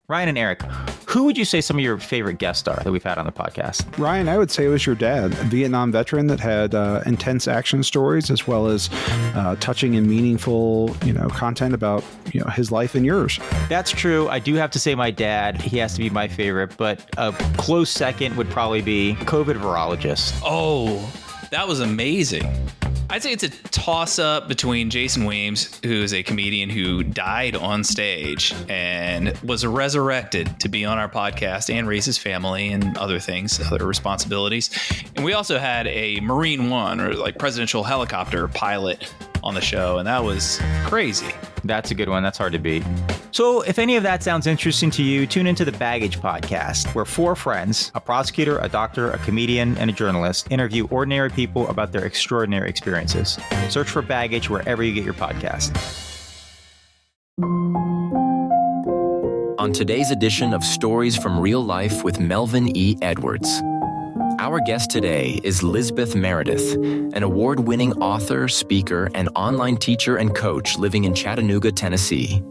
Ryan and Eric, who would you say some of your favorite guests are that we've had on the podcast? Ryan, I would say it was your dad, a Vietnam veteran that had intense action stories as well as touching and meaningful, content about, his life and yours. That's true. I do have to say my dad, he has to be my favorite, but a close second would probably be COVID virologist. Oh, that was amazing. I'd say it's a toss-up between Jason Weems, who is a comedian who died on stage and was resurrected to be on our podcast and raise his family and other things, other responsibilities. And we also had a Marine One, or like presidential helicopter pilot, on the show, and that was crazy. That's a good one. That's hard to beat. So if any of that sounds interesting to you, tune into the Baggage Podcast, where four friends, a prosecutor, a doctor, a comedian, and a journalist, interview ordinary people about their extraordinary experiences. Search for Baggage wherever you get your podcast. On today's edition of Stories from Real Life with Melvin E. Edwards. Our guest today is Lizbeth Meredith, an award-winning author, speaker, and online teacher and coach living in Chattanooga, Tennessee.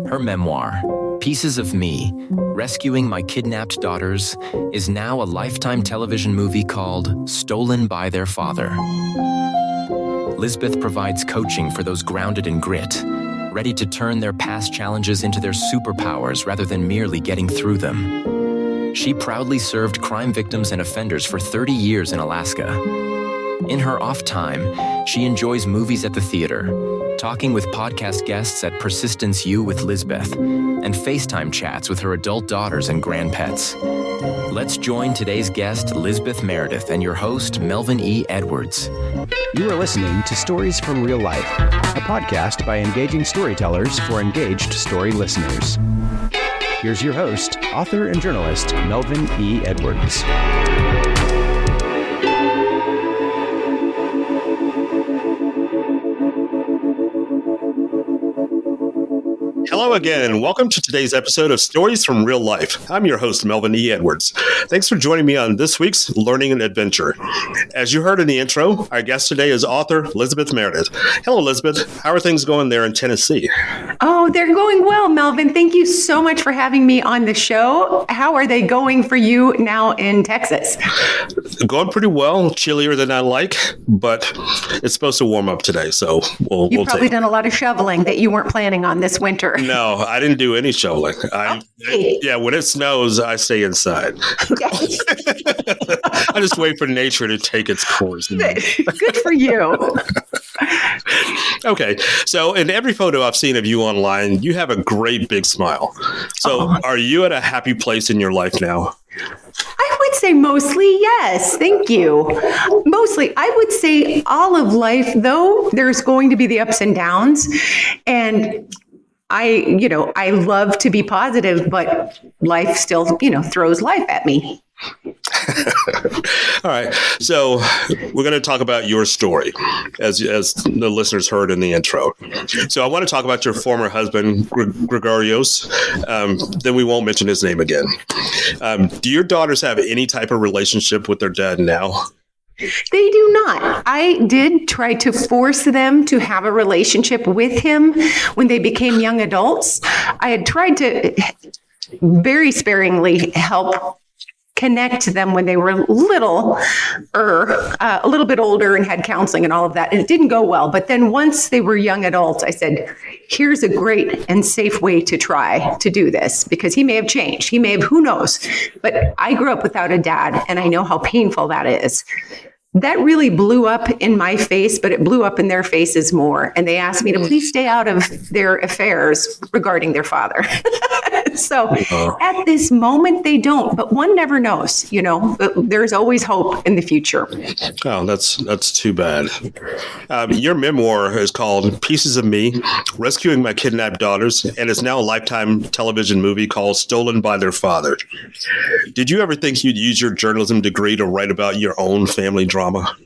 Her memoir, Pieces of Me, Rescuing My Kidnapped Daughters, is now a Lifetime television movie called Stolen by Their Father. Lizbeth provides coaching for those grounded in grit, ready to turn their past challenges into their superpowers rather than merely getting through them. She proudly served crime victims and offenders for 30 years in Alaska. In her off time, she enjoys movies at the theater, talking with podcast guests at PersistenceU with Lizbeth, and FaceTime chats with her adult daughters and grandpets. Let's join today's guest, Lizbeth Meredith, and your host, Melvin E. Edwards. You are listening to Stories from Real Life, a podcast by engaging storytellers for engaged story listeners. Here's your host, author and journalist, Melvin E. Edwards. Hello again, and welcome to today's episode of Stories from Real Life. I'm your host, Melvin E. Edwards. Thanks for joining me on this week's Learning and Adventure. As you heard in the intro, our guest today is author Lizbeth Meredith. Hello, Lizbeth. How are things going there in Tennessee? Oh, they're going well, Melvin. Thank you so much for having me on the show. How are they going for you now in Texas? Going pretty well. Chillier than I like, but it's supposed to warm up today, so You've probably done a lot of shoveling that you weren't planning on this winter. No, I didn't do any shoveling. Yeah, when it snows, I stay inside. Okay. I just wait for nature to take its course. Good for you. Okay, so in every photo I've seen of you online, you have a great big smile. So Are you at a happy place in your life now? I would say mostly yes. Thank you. Mostly. I would say all of life, though, there's going to be the ups and downs. And I love to be positive, but life still, throws life at me. All right. So we're going to talk about your story, as the listeners heard in the intro. So I want to talk about your former husband, Gregorios. Then we won't mention his name again. Do your daughters have any type of relationship with their dad now? They do not. I did try to force them to have a relationship with him when they became young adults. I had tried to very sparingly help connect them when they were a little bit older and had counseling and all of that. And it didn't go well. But then once they were young adults, I said, here's a great and safe way to try to do this, because he may have changed. He may have, who knows? But I grew up without a dad, and I know how painful that is. That really blew up in my face, but it blew up in their faces more. And they asked me to please stay out of their affairs regarding their father. So at this moment, they don't, but one never knows, there's always hope in the future. Oh, that's too bad. Your memoir is called Pieces of Me, Rescuing My Kidnapped Daughters, and it's now a Lifetime television movie called Stolen by Their Father. Did you ever think you'd use your journalism degree to write about your own family drama?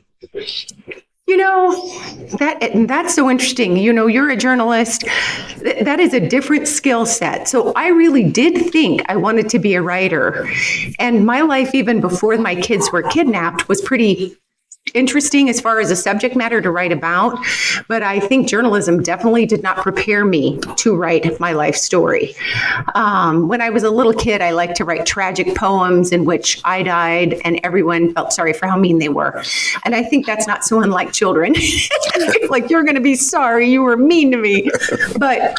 That's so interesting. You're a journalist. That is a different skill set. So I really did think I wanted to be a writer. And my life, even before my kids were kidnapped, was pretty interesting as far as a subject matter to write about, but I think journalism definitely did not prepare me to write my life story. When I was a little kid, I liked to write tragic poems in which I died and everyone felt sorry for how mean they were. And I think that's not so unlike children. Like, you're going to be sorry you were mean to me. But,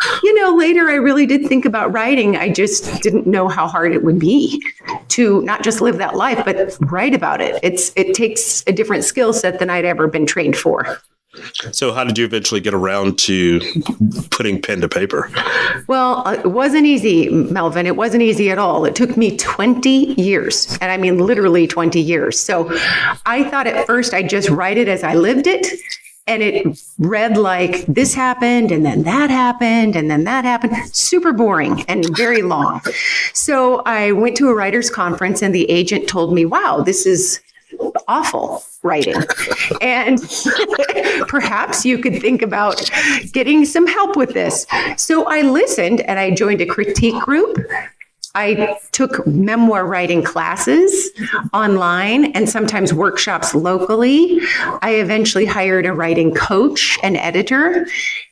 later I really did think about writing. I just didn't know how hard it would be to not just live that life, but write about it. It takes a different skill set than I'd ever been trained for. So how did you eventually get around to putting pen to paper? Well, it wasn't easy, Melvin. It wasn't easy at all. It took me 20 years, and I mean literally 20 years. So I thought at first I'd just write it as I lived it. And it read like this happened, and then that happened, and then that happened. Super boring and very long. So I went to a writer's conference, and the agent told me, wow, this is awful writing. And perhaps you could think about getting some help with this. So I listened, and I joined a critique group. I took memoir writing classes online and sometimes workshops locally. I eventually hired a writing coach and editor,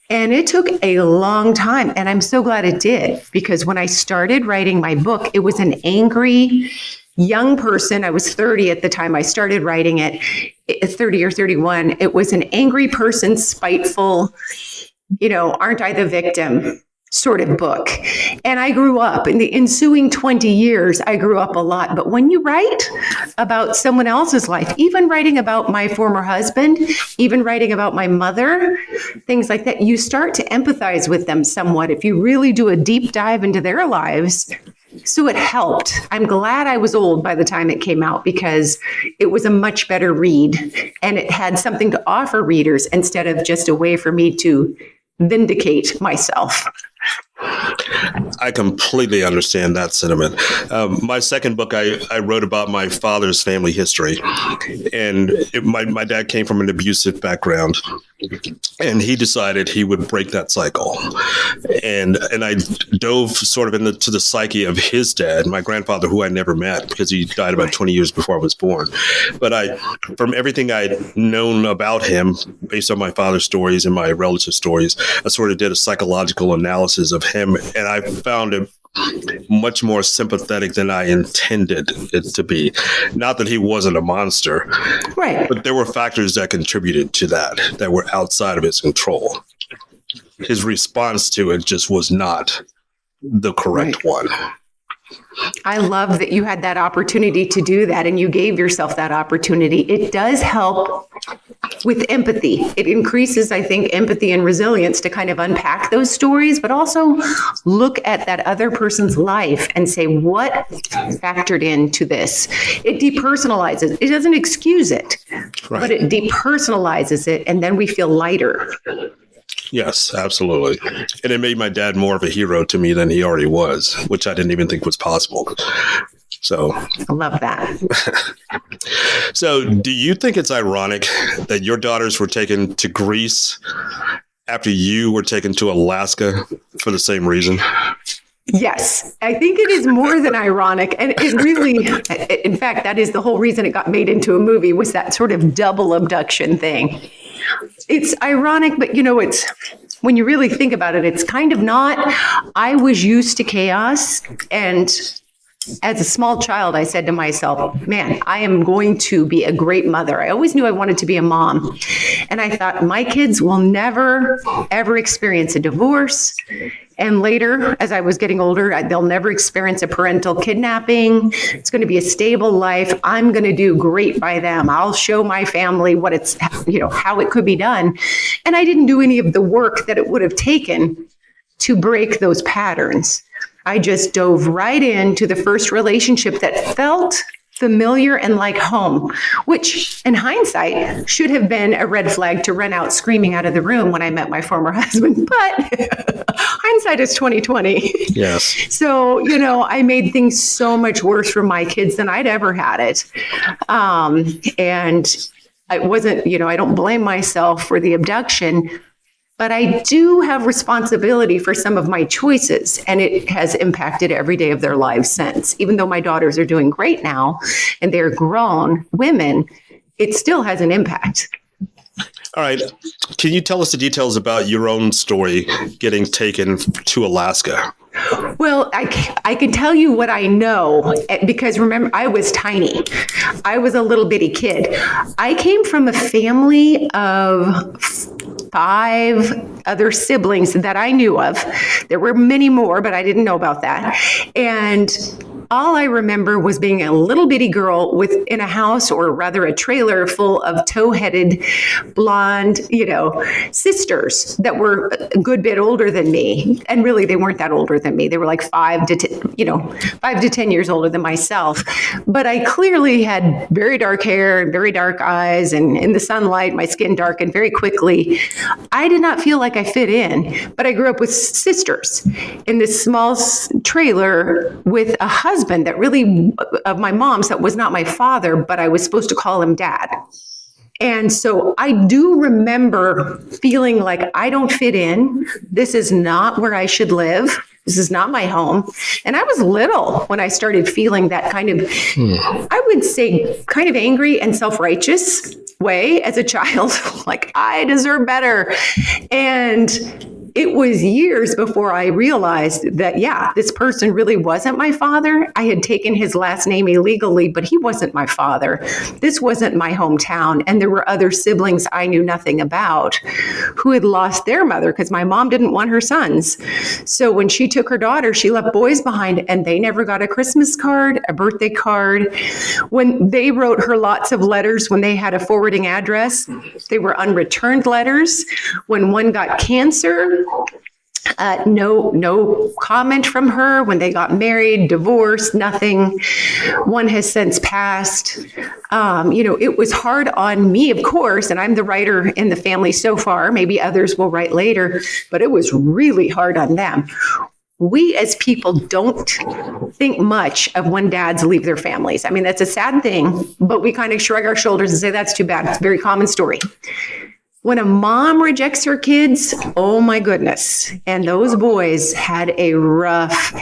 and it took a long time. And I'm so glad it did, because when I started writing my book, it was an angry young person. I was 30 at the time I started writing it, 30 or 31. It was an angry person, spiteful, aren't I the victim sort of book. And I grew up in the ensuing 20 years, I grew up a lot. But when you write about someone else's life, even writing about my former husband, even writing about my mother, things like that, you start to empathize with them somewhat if you really do a deep dive into their lives. So it helped. I'm glad I was old by the time it came out, because it was a much better read, and it had something to offer readers instead of just a way for me to vindicate myself. I completely understand that sentiment. My second book, I wrote about my father's family history, and my dad came from an abusive background, and he decided he would break that cycle. And I dove sort of into the psyche of his dad, my grandfather, who I never met because he died about 20 years before I was born. But from everything I'd known about him, based on my father's stories and my relative stories, I sort of did a psychological analysis of him, and I found it much more sympathetic than I intended it to be. Not that he wasn't a monster, right? But there were factors that contributed to that were outside of his control. His response to it just was not the correct one. I love that you had that opportunity to do that, and you gave yourself that opportunity. It does help with empathy. It increases, I think, empathy and resilience to kind of unpack those stories, but also look at that other person's life and say, what factored into this? It depersonalizes. It doesn't excuse it, right, but it depersonalizes it, and then we feel lighter. Yes, absolutely. And it made my dad more of a hero to me than he already was, which I didn't even think was possible. So I love that. So do you think it's ironic that your daughters were taken to Greece after you were taken to Alaska for the same reason? Yes, I think it is more than ironic. And it really, in fact, that is the whole reason it got made into a movie, was that sort of double abduction thing. It's ironic, but it's, when you really think about it, it's kind of not. I was used to chaos, and as a small child, I said to myself, man, I am going to be a great mother. I always knew I wanted to be a mom. And I thought, my kids will never, ever experience a divorce. And later, as I was getting older, they'll never experience a parental kidnapping. It's going to be a stable life. I'm going to do great by them. I'll show my family what it's, how it could be done. And I didn't do any of the work that it would have taken to break those patterns. I just dove right into the first relationship that felt familiar and like home, which in hindsight should have been a red flag to run out screaming out of the room when I met my former husband. But hindsight is 20/20. Yes. So, I made things so much worse for my kids than I'd ever had it. And I wasn't, I don't blame myself for the abduction, but I do have responsibility for some of my choices, and it has impacted every day of their lives since. Even though my daughters are doing great now and they're grown women, it still has an impact. All right. Can you tell us the details about your own story getting taken to Alaska? Well, I can tell you what I know because remember, I was tiny. I was a little bitty kid. I came from a family of 5 other siblings that I knew of. There were many more, but I didn't know about that. And all I remember was being a little bitty girl in a house, or rather a trailer full of tow-headed, blonde, sisters that were a good bit older than me. And really, they weren't that older than me. They were like 5 to 10 years older than myself. But I clearly had very dark hair and very dark eyes, and in the sunlight, my skin darkened very quickly. I did not feel like I fit in, but I grew up with sisters in this small trailer with a husband that really, of my mom's, that was not my father, but I was supposed to call him dad. And so I do remember feeling like I don't fit in. This is not where I should live. This is not my home. And I was little when I started feeling that kind of, I would say, kind of angry and self-righteous way as a child, like I deserve better. And it was years before I realized that, this person really wasn't my father. I had taken his last name illegally, but he wasn't my father. This wasn't my hometown. And there were other siblings I knew nothing about who had lost their mother because my mom didn't want her sons. So when she took her daughter, she left boys behind, and they never got a Christmas card, a birthday card. When they wrote her lots of letters, when they had a forwarding address, they were unreturned letters. When one got cancer, no comment from her. When they got married, divorced, nothing. One has since passed. It was hard on me, of course, and I'm the writer in the family so far. Maybe others will write later, but it was really hard on them. We as people don't think much of when dads leave their families. I mean, that's a sad thing, but we kind of shrug our shoulders and say, that's too bad. It's a very common story. When a mom rejects her kids, oh my goodness. And those boys have had a rough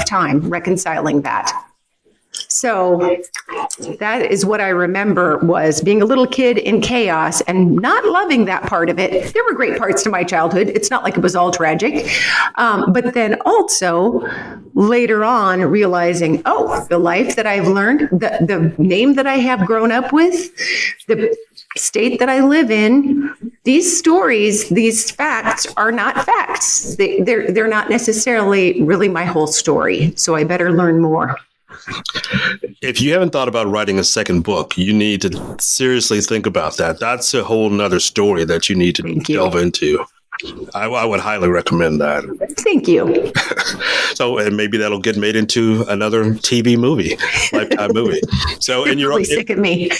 time reconciling that. So that is what I remember, was being a little kid in chaos and not loving that part of it. There were great parts to my childhood. It's not like it was all tragic. But then also later on realizing, the life that I've learned, the name that I have grown up with, the state that I live in, these stories, these facts are not facts. They're not necessarily really my whole story. So I better learn more. If you haven't thought about writing a second book, you need to seriously think about that. That's a whole nother story that you need to delve into. I would highly recommend that. Thank you. So, and maybe that'll get made into another TV movie, Lifetime movie. So, You're really sick of me.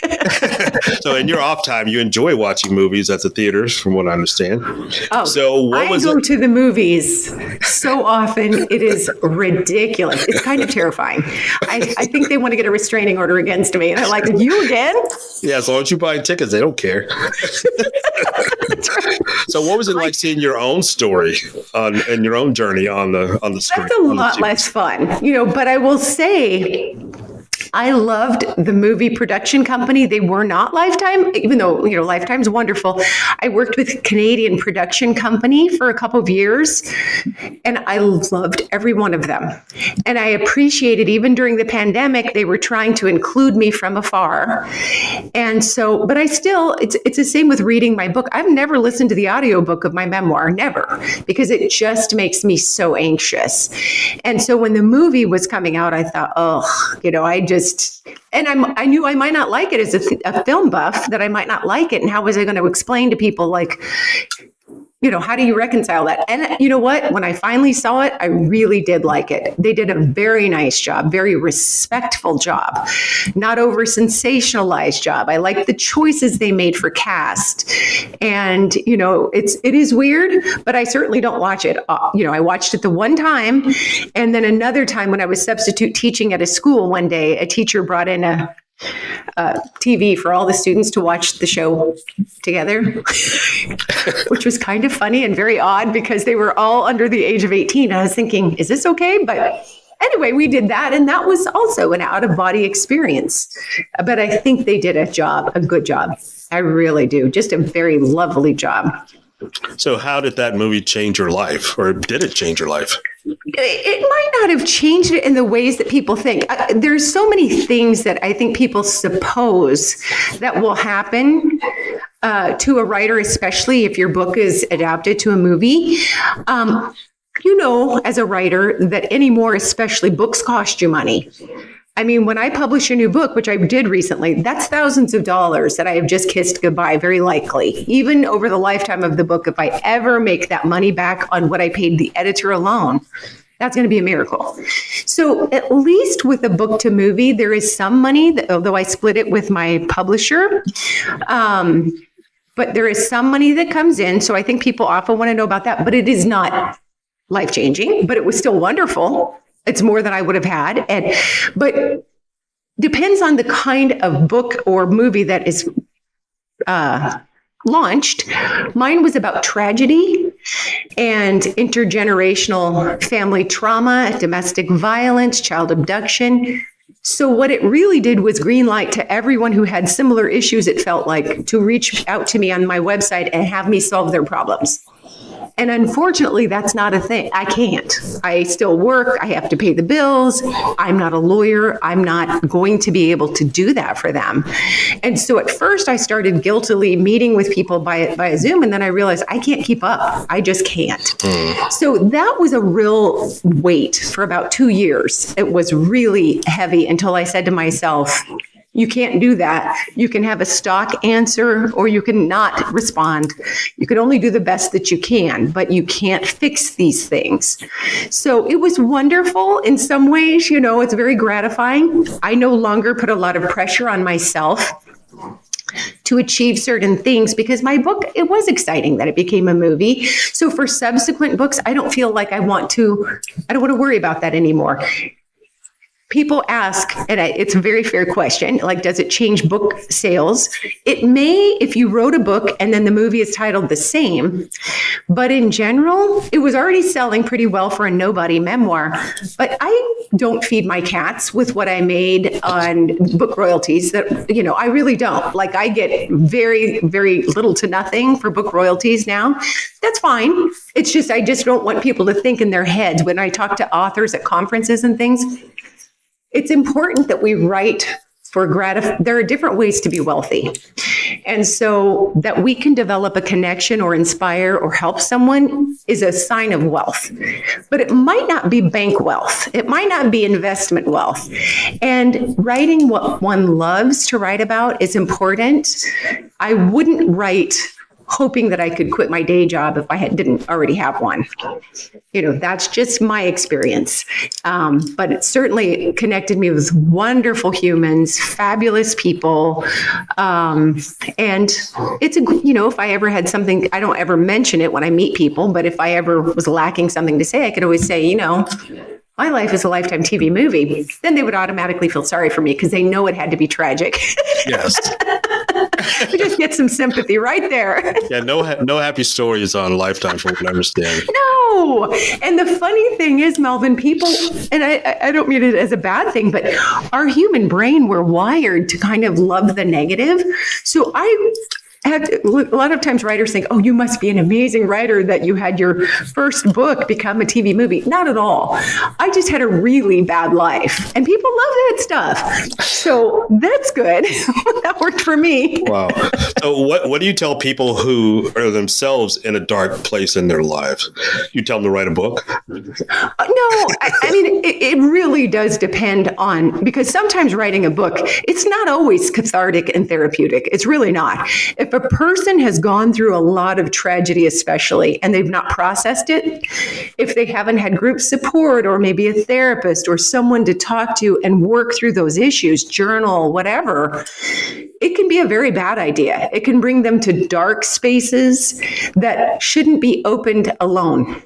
So, in your off time, you enjoy watching movies at the theaters, from what I understand. Oh, so I go to the movies so often; it is ridiculous. It's kind of terrifying. I think they want to get a restraining order against me, and I'm like, you again? Yeah, as long as you buy tickets, they don't care. So, what was it like seeing your own story and your own journey on the screen? That's a lot less fun, but I will say I loved the movie production company. They were not Lifetime, even though, Lifetime's wonderful. I worked with a Canadian production company for a couple of years, and I loved every one of them. And I appreciated, even during the pandemic, they were trying to include me from afar. And so, but I still, it's the same with reading my book. I've never listened to the audiobook of my memoir, never, because it just makes me so anxious. And so when the movie was coming out, I thought, I knew I might not like it as a film buff, that I might not like it. And how was I going to explain to people, like, how do you reconcile that? And you know what? When I finally saw it, I really did like it. They did a very nice job, very respectful job, not over sensationalized job. I like the choices they made for cast. And, it is weird, but I certainly don't watch it. I watched it the one time. And then another time when I was substitute teaching at a school one day, a teacher brought in a TV for all the students to watch the show together, which was kind of funny and very odd because they were all under the age of 18. I was thinking, is this okay? But anyway, we did that, and that was also an out-of-body experience. But I think they did a good job. I really do. Just a very lovely job. So how did that movie change your life, or did it change your life? It might not have changed it in the ways that people think. There's so many things that I think people suppose that will happen to a writer, especially if your book is adapted to a movie. As a writer, that anymore, especially books cost you money. I mean, when I publish a new book, which I did recently, that's thousands of dollars that I have just kissed goodbye, very likely. Even over the lifetime of the book, if I ever make that money back on what I paid the editor alone, that's going to be a miracle. So at least with a book to movie, there is some money, although I split it with my publisher. But there is some money that comes in. So I think people often want to know about that, but it is not life-changing, but it was still wonderful. It's more than I would have had. But depends on the kind of book or movie that is launched. Mine was about tragedy and intergenerational family trauma, domestic violence, child abduction. So what it really did was green light to everyone who had similar issues, it felt like, to reach out to me on my website and have me solve their problems. And unfortunately, that's not a thing. I can't. I still work. I have to pay the bills. I'm not a lawyer. I'm not going to be able to do that for them. And so at first, I started guiltily meeting with people by Zoom, and then I realized I can't keep up. I just can't. So that was a real weight for about 2 years. It was really heavy until I said to myself, you can't do that. You can have a stock answer or you can not respond. You can only do the best that you can, but you can't fix these things. So it was wonderful in some ways, it's very gratifying. I no longer put a lot of pressure on myself to achieve certain things because my book, it was exciting that it became a movie. So for subsequent books, I don't feel like I don't want to worry about that anymore. People ask, and it's a very fair question, like, does it change book sales? It may if you wrote a book and then the movie is titled the same, but in general, it was already selling pretty well for a nobody memoir. But I don't feed my cats with what I made on book royalties that, I really don't. Like, I get very, very little to nothing for book royalties now. That's fine. It's just, I just don't want people to think in their heads when I talk to authors at conferences and things. It's important that we write for there are different ways to be wealthy. And so that we can develop a connection or inspire or help someone is a sign of wealth. But it might not be bank wealth. It might not be investment wealth. And writing what one loves to write about is important. I wouldn't write hoping that I could quit my day job if I didn't already have one. That's just my experience. But it certainly connected me with wonderful humans, fabulous people. And it's, if I ever had something, I don't ever mention it when I meet people, but if I ever was lacking something to say, I could always say, my life is a Lifetime TV movie. Then they would automatically feel sorry for me because they know it had to be tragic. Yes. We just get some sympathy right there. Yeah, no happy stories on Lifetime from what I understand. No. And the funny thing is, Melvin, people, and I don't mean it as a bad thing, but our human brain, we're wired to kind of love the negative. So a lot of times writers think, oh, you must be an amazing writer that you had your first book become a TV movie. Not at all. I just had a really bad life and people love that stuff. So that's good. That worked for me. Wow. So what do you tell people who are themselves in a dark place in their lives? You tell them to write a book? No, I mean, it really does depend on, because sometimes writing a book, it's not always cathartic and therapeutic. It's really not. If a person has gone through a lot of tragedy, especially, and they've not processed it, if they haven't had group support or maybe a therapist or someone to talk to and work through those issues, journal, whatever, it can be a very bad idea. It can bring them to dark spaces that shouldn't be opened alone,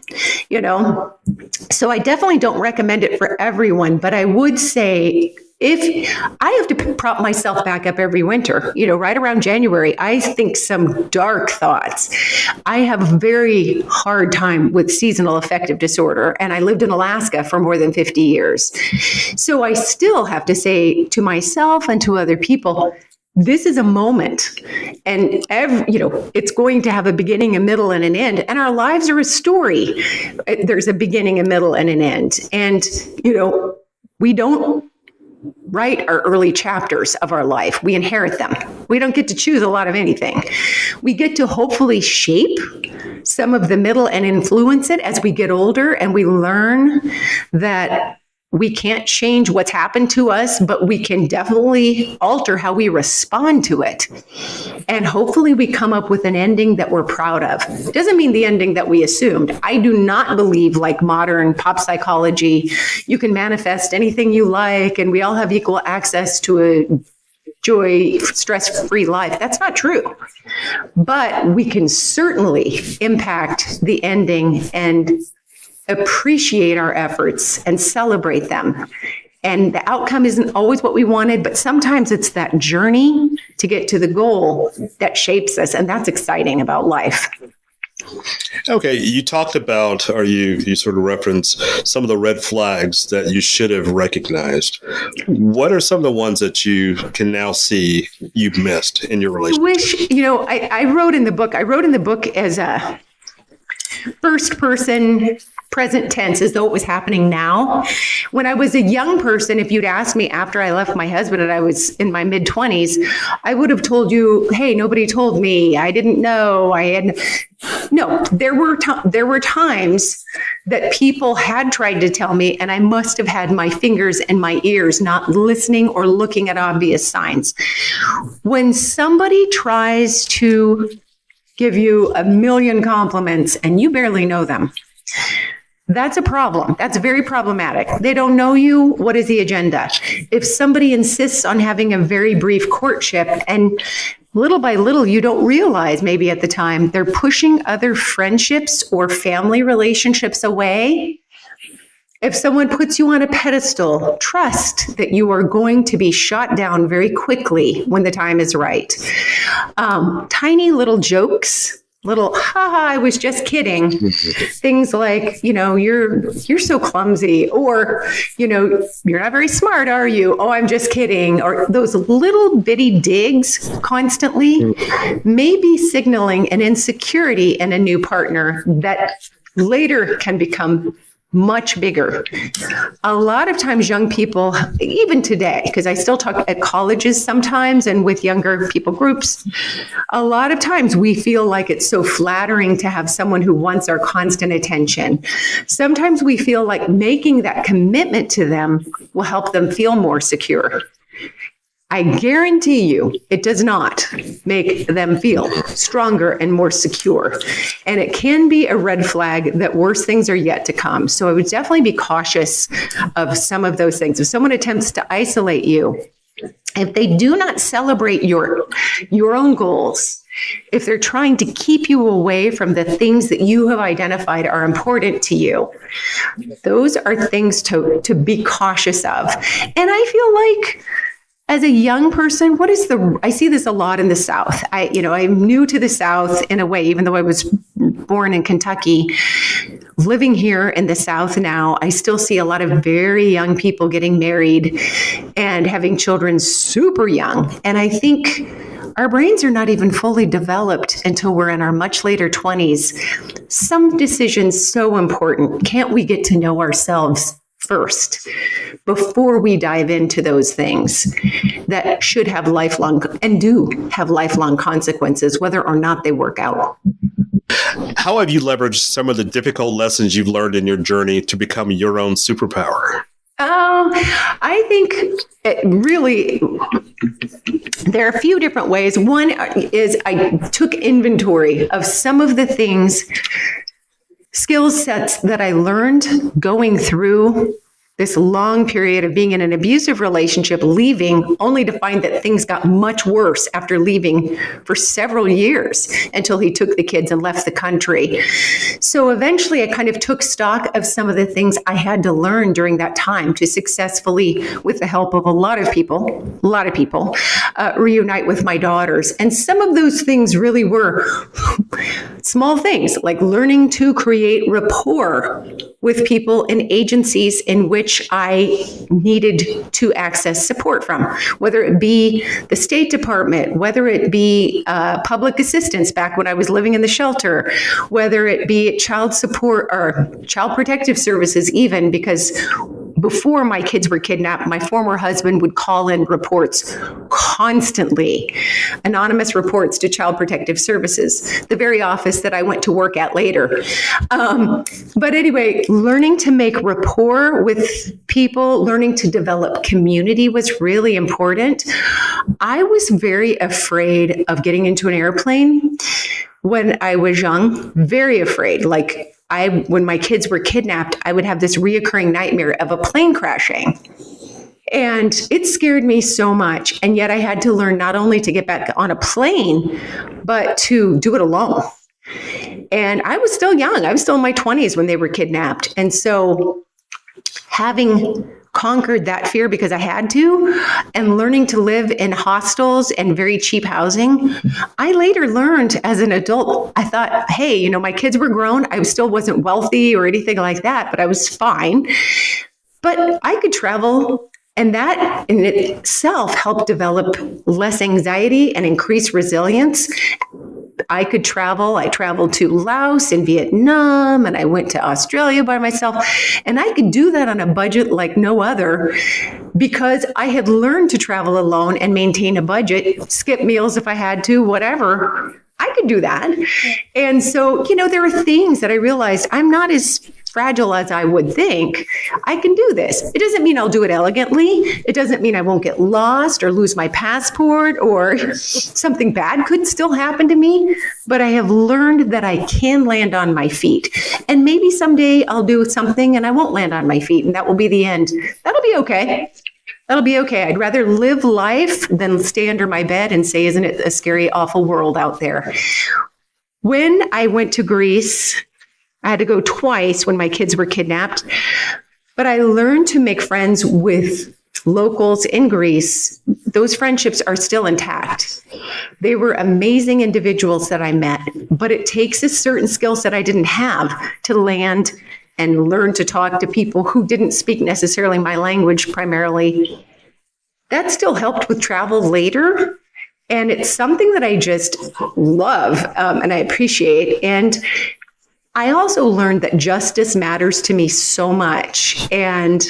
So I definitely don't recommend it for everyone, but I would say if I have to prop myself back up every winter, right around January, I think some dark thoughts. I have a very hard time with seasonal affective disorder, and I lived in Alaska for more than 50 years. So I still have to say to myself and to other people, this is a moment, and it's going to have a beginning, a middle, and an end. And our lives are a story. There's a beginning, a middle, and an end. And, we don't write our early chapters of our life. We inherit them. We don't get to choose a lot of anything. We get to hopefully shape some of the middle and influence it as we get older, and we learn that we can't change what's happened to us, but we can definitely alter how we respond to it. And hopefully we come up with an ending that we're proud of. It doesn't mean the ending that we assumed. I do not believe, like modern pop psychology, you can manifest anything you like and we all have equal access to a joy, stress-free life. That's not true. But we can certainly impact the ending and appreciate our efforts and celebrate them. And the outcome isn't always what we wanted, but sometimes it's that journey to get to the goal that shapes us. And that's exciting about life. Okay, you talked about, or you sort of referenced some of the red flags that you should have recognized. What are some of the ones that you can now see you've missed in your relationship? I wrote in the book as a first person, present tense, as though it was happening now. When I was a young person, if you'd asked me after I left my husband and I was in my mid-20s, I would have told you, hey, nobody told me. I didn't know. No, there were times that people had tried to tell me, and I must have had my fingers in my ears, not listening or looking at obvious signs. When somebody tries to give you a million compliments and you barely know them, that's a problem. That's very problematic. They don't know you. What is the agenda? If somebody insists on having a very brief courtship and little by little, you don't realize maybe at the time they're pushing other friendships or family relationships away. If someone puts you on a pedestal, trust that you are going to be shot down very quickly when the time is right. Tiny little jokes, little, haha, I was just kidding. Things like, you're so clumsy, or, you're not very smart, are you? Oh, I'm just kidding. Or those little bitty digs constantly may be signaling an insecurity in a new partner that later can become much bigger. A lot of times young people, even today, because I still talk at colleges sometimes and with younger people groups, a lot of times we feel like it's so flattering to have someone who wants our constant attention. Sometimes we feel like making that commitment to them will help them feel more secure. I guarantee you it does not make them feel stronger and more secure. And it can be a red flag that worse things are yet to come. So I would definitely be cautious of some of those things. If someone attempts to isolate you, if they do not celebrate your own goals, if they're trying to keep you away from the things that you have identified are important to you, those are things to be cautious of. And I feel like, as a young person, I see this a lot in the South. I'm new to the South in a way, even though I was born in Kentucky. Living here in the South now, I still see a lot of very young people getting married and having children super young. And I think our brains are not even fully developed until we're in our much later 20s. Some decisions so important. Can't we get to know ourselves first before we dive into those things that should have lifelong and do have lifelong consequences, whether or not they work out? How have you leveraged some of the difficult lessons you've learned in your journey to become your own superpower? I think there are a few different ways. One is I took inventory of some of the things, skill sets that I learned going through this long period of being in an abusive relationship, leaving, only to find that things got much worse after leaving for several years until he took the kids and left the country. So eventually I kind of took stock of some of the things I had to learn during that time to successfully, with the help of a lot of people, reunite with my daughters. And some of those things really were small things, like learning to create rapport with people and agencies in which I needed to access support from, whether it be the State Department, whether it be public assistance back when I was living in the shelter, whether it be child support or child protective services even, because before my kids were kidnapped, my former husband would call in reports constantly, anonymous reports to Child Protective Services, the very office that I went to work at later. But anyway, learning to make rapport with people, learning to develop community was really important. I was very afraid of getting into an airplane when I was young, very afraid. Like, when my kids were kidnapped, I would have this reoccurring nightmare of a plane crashing. And it scared me so much. And yet I had to learn not only to get back on a plane, but to do it alone. And I was still young. I was still in my 20s when they were kidnapped. And so having conquered that fear because I had to, and learning to live in hostels and very cheap housing, I later learned as an adult, I thought, hey, my kids were grown. I still wasn't wealthy or anything like that, but I was fine. But I could travel, and that in itself helped develop less anxiety and increase resilience. I could travel. I traveled to Laos and Vietnam, and I went to Australia by myself. And I could do that on a budget like no other because I had learned to travel alone and maintain a budget, skip meals if I had to, whatever. I could do that. And so, there are things that I realized I'm not as fragile as I would think. I can do this. It doesn't mean I'll do it elegantly. It doesn't mean I won't get lost or lose my passport or something bad could still happen to me. But I have learned that I can land on my feet. And maybe someday I'll do something and I won't land on my feet, and that will be the end. That'll be okay. That'll be okay. I'd rather live life than stay under my bed and say, isn't it a scary, awful world out there? When I went to Greece, I had to go twice when my kids were kidnapped, but I learned to make friends with locals in Greece. Those friendships are still intact. They were amazing individuals that I met, but it takes a certain skill set I didn't have to land and learn to talk to people who didn't speak necessarily my language primarily. That still helped with travel later. And it's something that I just love and I appreciate. And I also learned that justice matters to me so much. And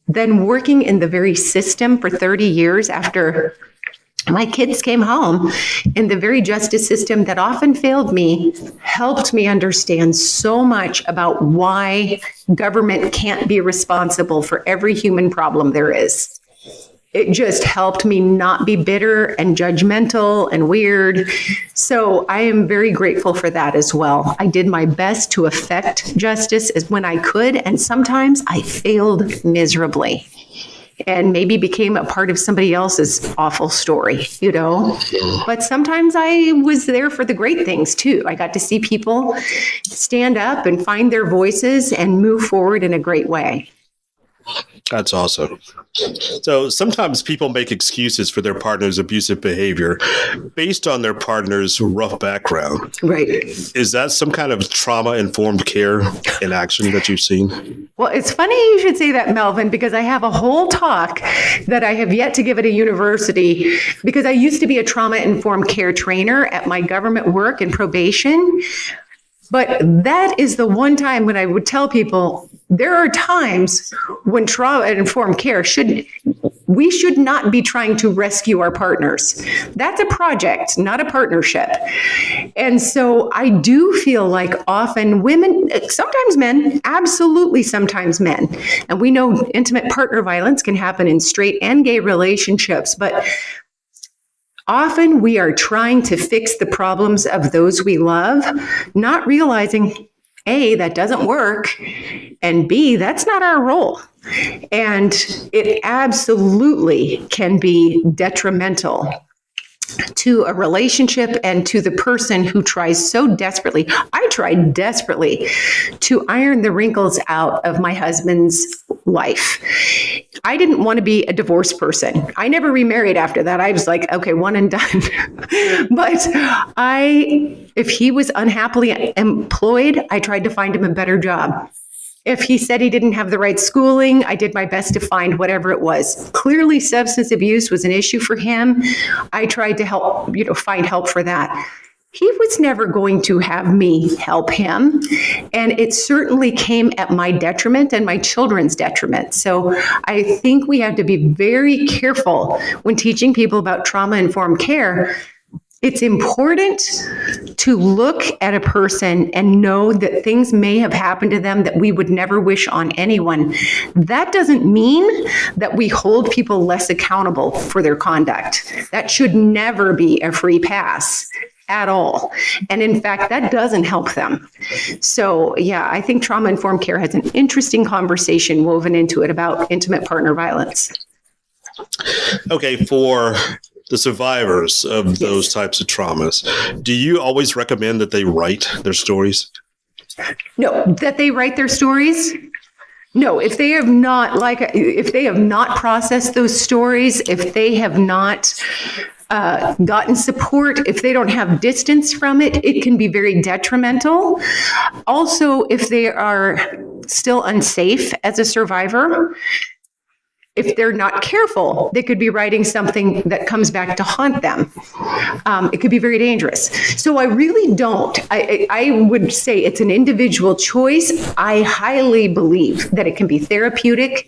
then working in the very system for 30 years after my kids came home, in the very justice system that often failed me, helped me understand so much about why government can't be responsible for every human problem there is. It just helped me not be bitter and judgmental and weird. So I am very grateful for that as well. I did my best to affect justice as when I could, and sometimes I failed miserably and maybe became a part of somebody else's awful story, But sometimes I was there for the great things too. I got to see people stand up and find their voices and move forward in a great way. That's awesome. So sometimes people make excuses for their partner's abusive behavior based on their partner's rough background. Right. Is that some kind of trauma-informed care in action that you've seen? Well, it's funny you should say that, Melvin, because I have a whole talk that I have yet to give at a university, because I used to be a trauma-informed care trainer at my government work and probation. But that is the one time when I would tell people there are times when trauma-informed care we should not be trying to rescue our partners. That's a project, not a partnership. And so I do feel like often women, sometimes men, absolutely sometimes men, and we know intimate partner violence can happen in straight and gay relationships, but often we are trying to fix the problems of those we love, not realizing, A, that doesn't work, and B, that's not our role. And it absolutely can be detrimental to a relationship and to the person who tries so desperately. I tried desperately to iron the wrinkles out of my husband's life. I didn't want to be a divorced person. I never remarried after that. I was like, okay, one and done. But if he was unhappily employed, I tried to find him a better job. If he said he didn't have the right schooling, I did my best to find whatever it was. Clearly, substance abuse was an issue for him. I tried to help, find help for that. He was never going to have me help him. And it certainly came at my detriment and my children's detriment. So I think we have to be very careful when teaching people about trauma-informed care. It's important to look at a person and know that things may have happened to them that we would never wish on anyone. That doesn't mean that we hold people less accountable for their conduct. That should never be a free pass at all. And in fact, that doesn't help them. So yeah, I think trauma-informed care has an interesting conversation woven into it about intimate partner violence. Okay, for the survivors of those types of traumas, do you always recommend that they write their stories? No, that they write their stories? No, if they have not processed those stories, if they have not gotten support, if they don't have distance from it, it can be very detrimental. Also, if they are still unsafe as a survivor, if they're not careful, they could be writing something that comes back to haunt them. It could be very dangerous. So I really don't. I would say it's an individual choice. I highly believe that it can be therapeutic.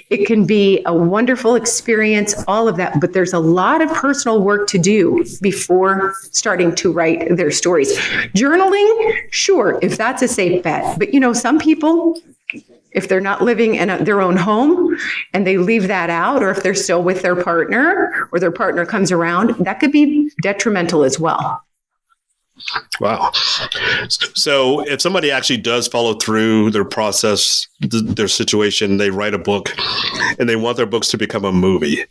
It can be a wonderful experience, all of that. But there's a lot of personal work to do before starting to write their stories. Journaling, sure, if that's a safe bet. But some people, if they're not living in their own home and they leave that out, or if they're still with their partner or their partner comes around, that could be detrimental as well. Wow. So if somebody actually does follow through their process, their situation, they write a book and they want their books to become a movie,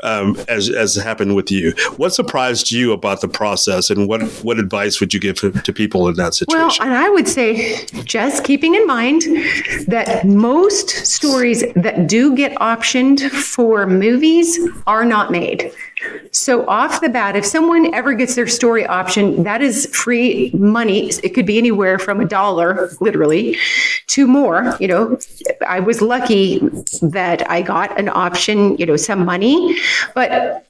as happened with you, what surprised you about the process, and what advice would you give to people in that situation? Well, and I would say just keeping in mind that most stories that do get optioned for movies are not made. So off the bat, if someone ever gets their story option, that is free money. It could be anywhere from $1, literally, to more. I was lucky that I got an option, some money, but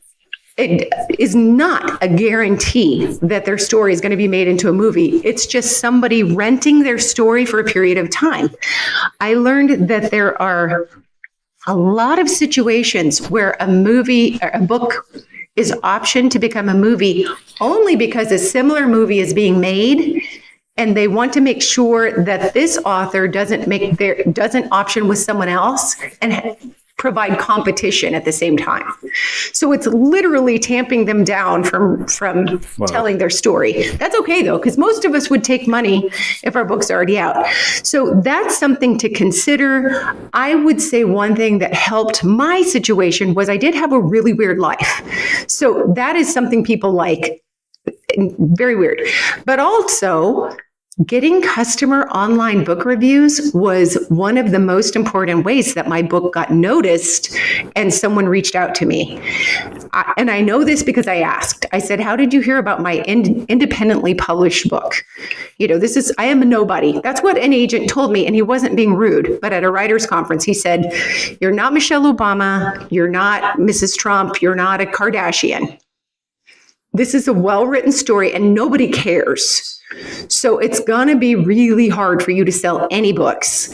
it is not a guarantee that their story is going to be made into a movie. It's just somebody renting their story for a period of time. I learned that there are a lot of situations where a book is optioned to become a movie only because a similar movie is being made, and they want to make sure that this author doesn't option with someone else and provide competition at the same time. So it's literally tamping them down from telling their story. That's okay though, because most of us would take money if our book's already out. So that's something to consider. I would say one thing that helped my situation was I did have a really weird life. So that is something people like, very weird. But also, getting customer online book reviews was one of the most important ways that my book got noticed and someone reached out to me. And I know this because I asked. I said, how did you hear about my independently published book? I am a nobody. That's what an agent told me, and he wasn't being rude. But at a writer's conference, he said, you're not Michelle Obama, you're not Mrs. Trump, you're not a Kardashian. This is a well-written story, and nobody cares. So it's going to be really hard for you to sell any books.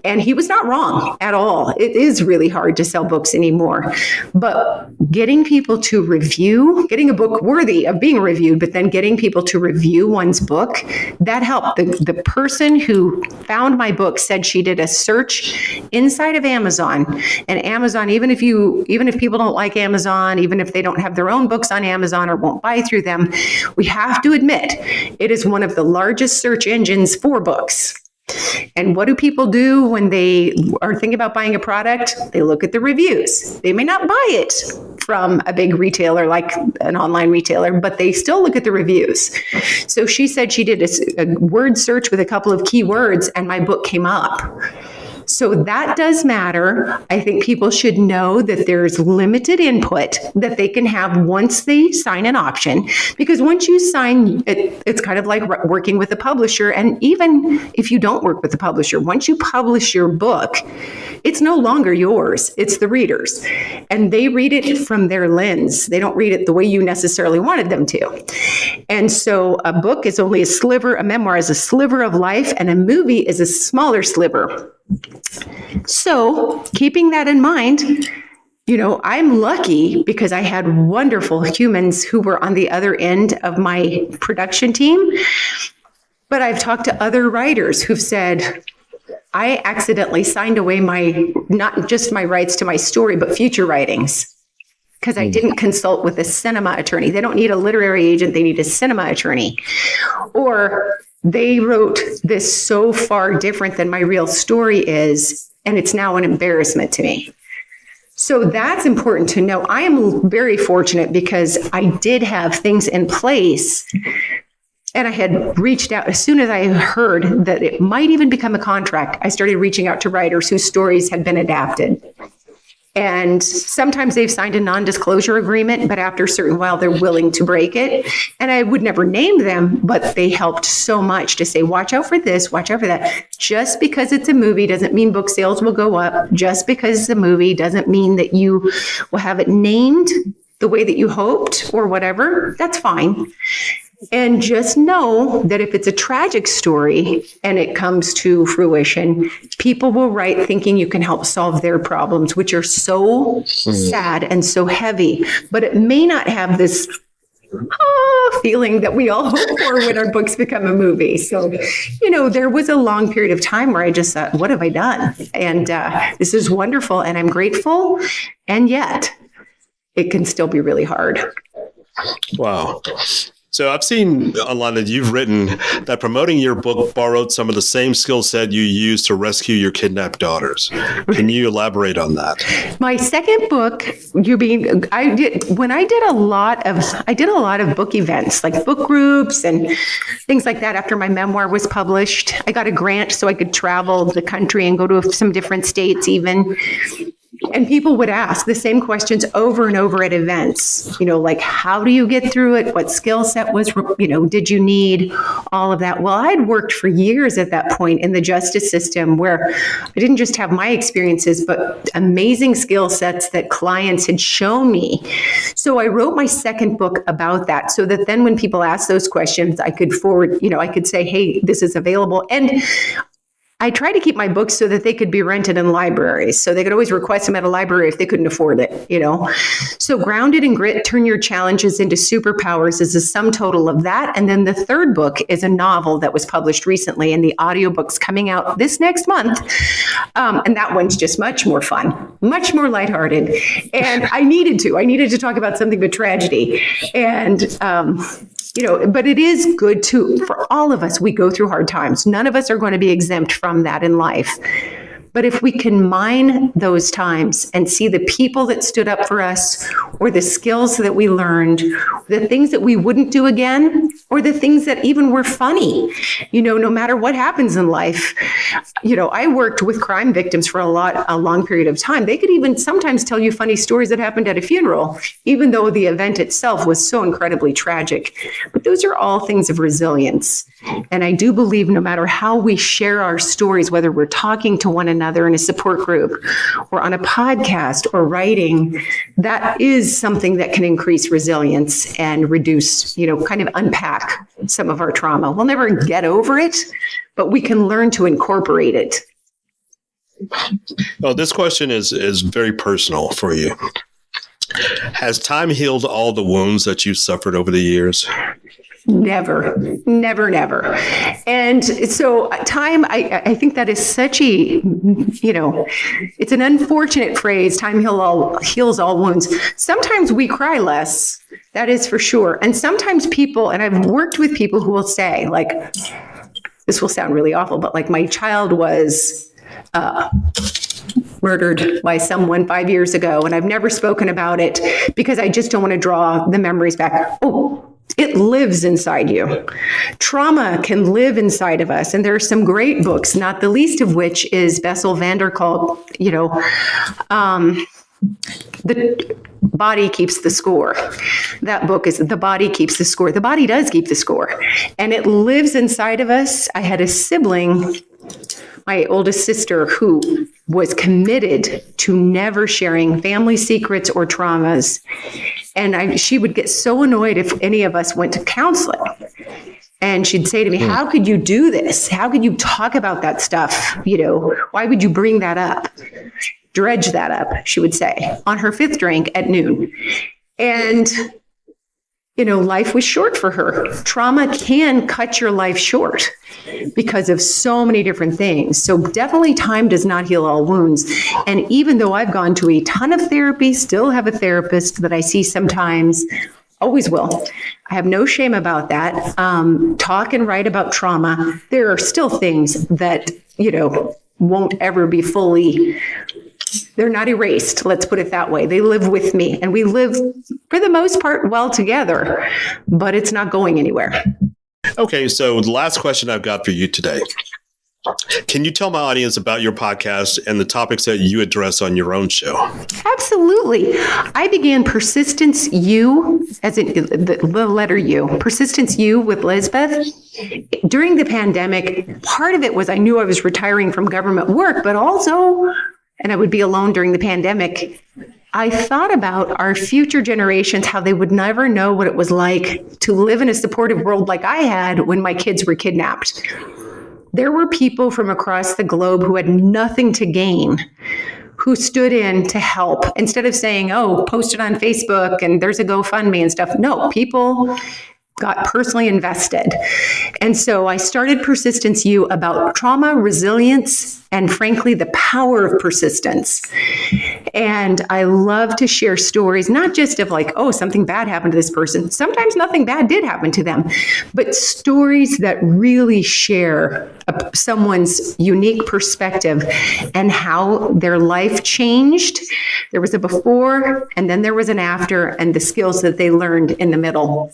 And he was not wrong at all. It is really hard to sell books anymore. But getting people to review, getting a book worthy of being reviewed, but then getting people to review one's book, that helped. The person who found my book said she did a search inside of Amazon. And Amazon, even if people don't like Amazon, even if they don't have their own books on Amazon or won't buy through them, we have to admit it is one of the largest search engines for books. And what do people do when they are thinking about buying a product? They look at the reviews. They may not buy it from a big retailer like an online retailer, but they still look at the reviews. So she said she did a word search with a couple of keywords and my book came up. So that does matter. I think people should know that there's limited input that they can have once they sign an option. Because once you sign, it's kind of like working with a publisher. And even if you don't work with the publisher, once you publish your book, it's no longer yours. It's the reader's. And they read it from their lens. They don't read it the way you necessarily wanted them to. And so a book is only a sliver, a memoir is a sliver of life, and a movie is a smaller sliver. So keeping that in mind, I'm lucky because I had wonderful humans who were on the other end of my production team. But I've talked to other writers who've said, I accidentally signed away not just my rights to my story, but future writings. Because I didn't consult with a cinema attorney. They don't need a literary agent, they need a cinema attorney. Or they wrote this so far different than my real story is, and it's now an embarrassment to me. So that's important to know. I am very fortunate because I did have things in place, and I had reached out as soon as I heard that it might even become a contract. I started reaching out to writers whose stories had been adapted. And sometimes they've signed a non-disclosure agreement, but after a certain while, they're willing to break it. And I would never name them, but they helped so much to say, watch out for this, watch out for that. Just because it's a movie doesn't mean book sales will go up. Just because it's a movie doesn't mean that you will have it named the way that you hoped or whatever. That's fine. And just know that if it's a tragic story and it comes to fruition, people will write thinking you can help solve their problems, which are so sad and so heavy. But it may not have this feeling that we all hope for when our books become a movie. So, there was a long period of time where I just thought, what have I done? And this is wonderful and I'm grateful. And yet it can still be really hard. Wow. So I've seen online that you've written that promoting your book borrowed some of the same skill set you used to rescue your kidnapped daughters. Can you elaborate on that? My second book, I did a lot of book events, like book groups and things like that. After my memoir was published, I got a grant so I could travel the country and go to some different states even. And people would ask the same questions over and over at events, like, how do you get through it? What skill set did you need? All of that. Well, I'd worked for years at that point in the justice system where I didn't just have my experiences, but amazing skill sets that clients had shown me. So I wrote my second book about that so that then when people ask those questions, I could I could say, hey, this is available. And I try to keep my books so that they could be rented in libraries. So they could always request them at a library if they couldn't afford it, So Grounded in Grit, Turn Your Challenges into Superpowers is a sum total of that. And then the third book is a novel that was published recently, and the audiobook's coming out this next month. And that one's just much more fun, much more lighthearted. And I needed to talk about something but tragedy. And, but it is good for all of us. We go through hard times. None of us are going to be exempt from that in life. But if we can mine those times and see the people that stood up for us, or the skills that we learned, the things that we wouldn't do again, or the things that even were funny, no matter what happens in life. I worked with crime victims for a long period of time. They could even sometimes tell you funny stories that happened at a funeral, even though the event itself was so incredibly tragic. But those are all things of resilience. And I do believe no matter how we share our stories, whether we're talking to one another in a support group or on a podcast or writing, that is something that can increase resilience and reduce, kind of unpack some of our trauma. We'll never get over it, but we can learn to incorporate it. Well, this question is very personal for you. Has time healed all the wounds that you've suffered over the years? Never. And so time, I think that is such it's an unfortunate phrase, time heals all wounds. Sometimes we cry less, that is for sure. And sometimes people, and I've worked with people who will say, like, this will sound really awful, but like my child was murdered by someone 5 years ago, and I've never spoken about it because I just don't want to draw the memories back. Oh, it lives inside you. Trauma can live inside of us. And there are some great books, not the least of which is Bessel van der Kolk, The Body Keeps the Score. That book is The Body Keeps the Score. The body does keep the score. And it lives inside of us. I had a sibling, my oldest sister, who was committed to never sharing family secrets or traumas. And she would get so annoyed if any of us went to counseling. And she'd say to me, how could you do this? How could you talk about that stuff? Why would you bring that up? Dredge that up, she would say, on her 5th drink at noon. And, life was short for her. Trauma can cut your life short because of so many different things. So definitely time does not heal all wounds. And even though I've gone to a ton of therapy, still have a therapist that I see sometimes, always will. I have no shame about that. Talk and write about trauma. There are still things that, won't ever be fully, they're not erased. Let's put it that way. They live with me, and we live for the most part well together, but it's not going anywhere. Okay, so the last question I've got for you today. Can you tell my audience about your podcast and the topics that you address on your own show? Absolutely. I began PersistenceU, as in the letter U, PersistenceU with Lizbeth. During the pandemic, part of it was I knew I was retiring from government work, but also, and I would be alone during the pandemic, I thought about our future generations, how they would never know what it was like to live in a supportive world like I had when my kids were kidnapped. There were people from across the globe who had nothing to gain, who stood in to help instead of saying, post it on Facebook and there's a GoFundMe and stuff. No, people got personally invested. And so I started PersistenceU about trauma, resilience, and frankly, the power of persistence. And I love to share stories, not just of like, something bad happened to this person. Sometimes nothing bad did happen to them, but stories that really share someone's unique perspective and how their life changed. There was a before, and then there was an after, and the skills that they learned in the middle.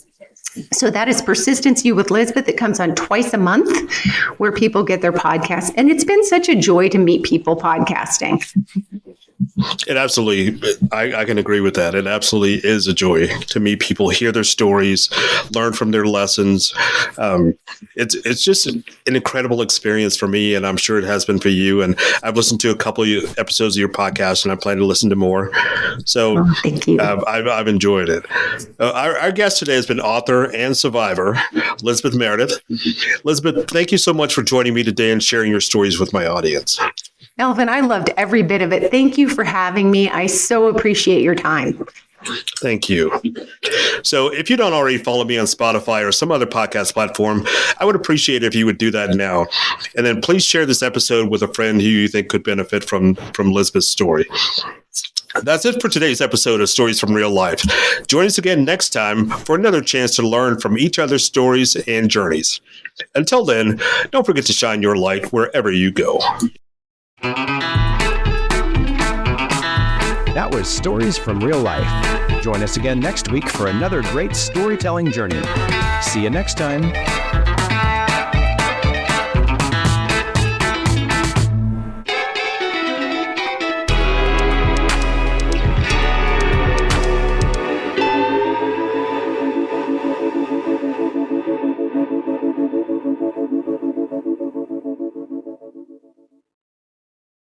So that is PersistenceU with Lizbeth. It comes on twice a month where people get their podcasts. And it's been such a joy to meet people podcasting. It absolutely, I can agree with that. It absolutely is a joy to meet people, hear their stories, learn from their lessons. It's just an incredible experience for me, and I'm sure it has been for you. And I've listened to a couple of episodes of your podcast, and I plan to listen to more. So thank you. I've enjoyed it. Our guest today has been author and survivor, Lizbeth Meredith. Lizbeth, thank you so much for joining me today and sharing your stories with my audience. Melvin, I loved every bit of it. Thank you for having me. I so appreciate your time. Thank you. So if you don't already follow me on Spotify or some other podcast platform, I would appreciate it if you would do that now. And then please share this episode with a friend who you think could benefit from Lizbeth's story. That's it for today's episode of Stories from Real Life. Join us again next time for another chance to learn from each other's stories and journeys. Until then, don't forget to shine your light wherever you go. That was Stories from Real Life. Join us again next week for another great storytelling journey. See you next time.